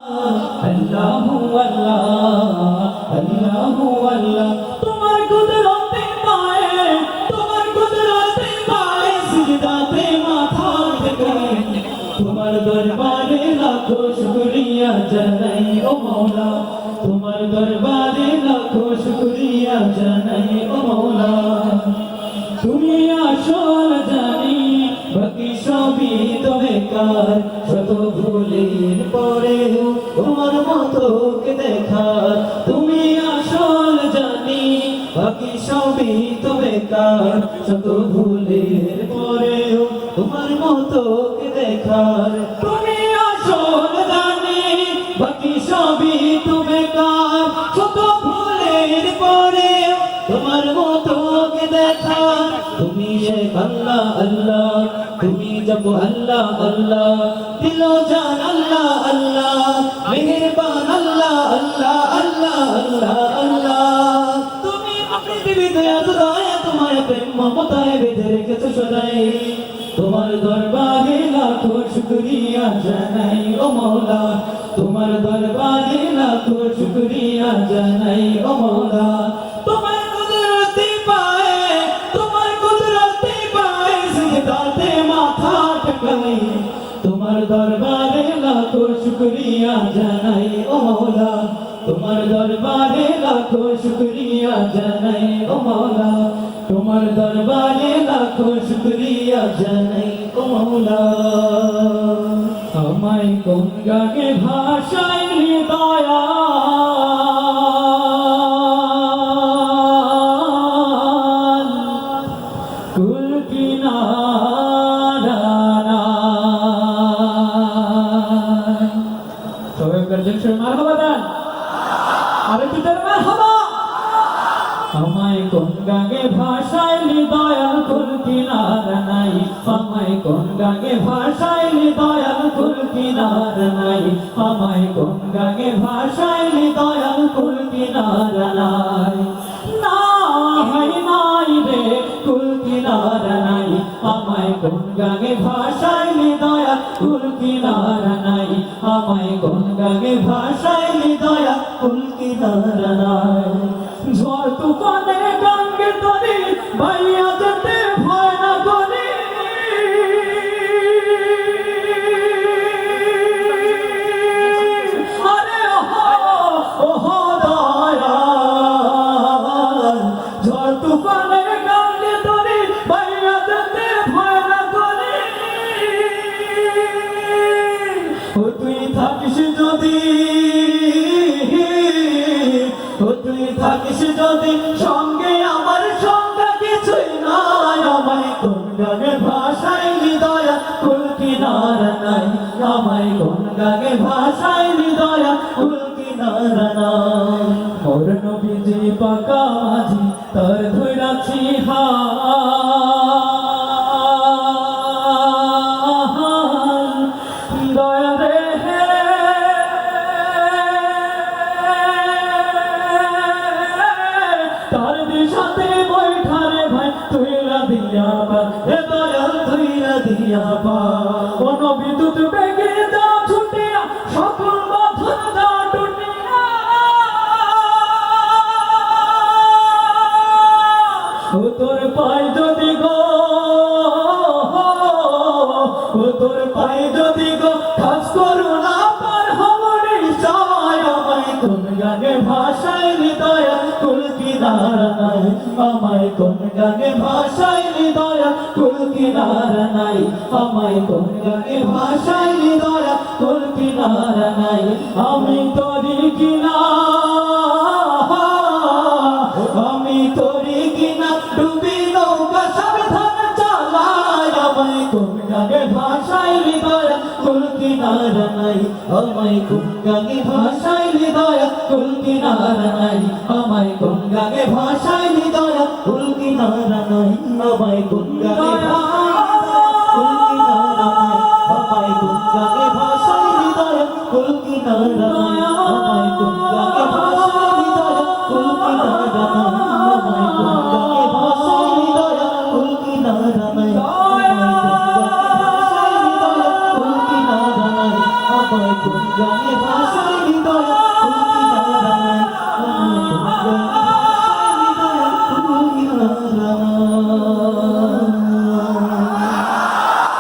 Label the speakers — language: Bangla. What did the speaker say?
Speaker 1: আল্লাহু আল্লাহ আল্লাহু আল্লাহ তোমার কুদরতে পায়ে সিজদাতে মাথা ঠেকাই তোমার দরবারে লাখো শুকরিয়া জানাই ও মওলা তোমার দরবারে লাখো শুকরিয়া জানাই ও মওলা তুমি আসল জানি বাকি সবই তো বেকার শত ভুলের পরে তোমার মতো কে দেখার তুমি আসল জানি বাকি সবই তো বেকার শত ভুলের পরে তোমার মতো কে দেখার তুমি আসল জানি বাকি সবই তো বেকার শত ভুলের পরে তোমার মতো কে দেখার তুমি শেখ আল্লাহ আল্লাহ তুমি জপ আল্লাহ আল্লাহ দিলো জান আল্লাহ আল্লাহ মেহেরবান আল্লাহ আল্লাহ আল্লাহ আল্লাহ আল্লাহ তুমি পৃথিবীতে এত দয়া তোমার প্রেম মমতায় বেঁধে রেখেছো সদাই তোমার দরবারে লাখো শুকরিয়া জানাই ও মওলা তোমার দরবারে লাখো শুকরিয়া জানাই ও মওলা তোমার কুদরতে পায়ে সিজদাতে মাথা ঠেকাই তোমার দরবারে লাখো শুকরিয়া জানাই ও মওলা তোমার দরবারে লাখো শুকরিয়া জানাই ও মওলা তোমার দরবারে লাখো শুকরিয়া জানাই ও মওলা আমায় কোন গানে ভাষায় দয়া কুল কিনারা সবাই গর্জন শুনে মারহাবা দেন আরে কি তোর মারহাবা আমায় কোন গানে ভাষায় দয়াল কুল কিনারা নাই আমায় কোন গানে ভাষায় দয়াল কুল কিনারা নাই আমায় কোন গানে ভাষায় দয়াল কুল কিনারা নাই নাই রে কুল কিনারা নাই আমায় কোন গানে ভাষায় দয়াল কুল কিনারা নাই আমায় কোন গানে ভাষায় দয়াল কুল কিনারা নাই ঝড় তুফানে গঙ্গে তরে বাইয়া যেতে ভয় না করে আরে ওহো দয়াল ঝড় তুফানে গঙ্গে তরে বাইয়া যেতে ভয় না করে ও তুই থাকিস যদি তুই থাকিস যদি সঙ্গে আমার সঙ্গে কিছুই নাই আমায় কোন গানে ভাষায় দয়া কুল কিনারা নাই আমায় কোন গানে ভাষায় দয়া কুল কিনারা নাই মোর নবীজি পাকা মাঝি তার ধইরাছি দয়া রে তার দিশাতে বৈঠারে ভাই তুইরা দিয়া পা হে দয়াল তুইরা দিয়া পা ও নবী দুত বেগে দাও ছুটিয়া সকল বাঁধন দাও টুটিয়া ও তোর পাই যদি গো ও তোর পাই যদি গো খাস করুণা পার হবনি চায় আমায় কোন গানে ভাষায় দয়া কুল কিনারা নাই আমায় কোন গানে ভাষায় দয়া কুল কিনারা নাই আমায় কোন গানে ভাষায় দয়া কুল কিনারা নাই আমি তোরি কিনা ডুবি নৌকা সাবধান চালায় আমায় কোন গানে ভাষায় দয়া কুল কিনারা নাই আমায় কোন গানে ভাষায় দয়া কুল কিনারা নাই আমায় কোন গানে ভাষায় দয়া কুল কিনারা নাই আমায় কোন গানে কুল কিনারা নাই আমায় কোন গানে ভাষায় দয়া কুল কিনারা নাই আমায় কোন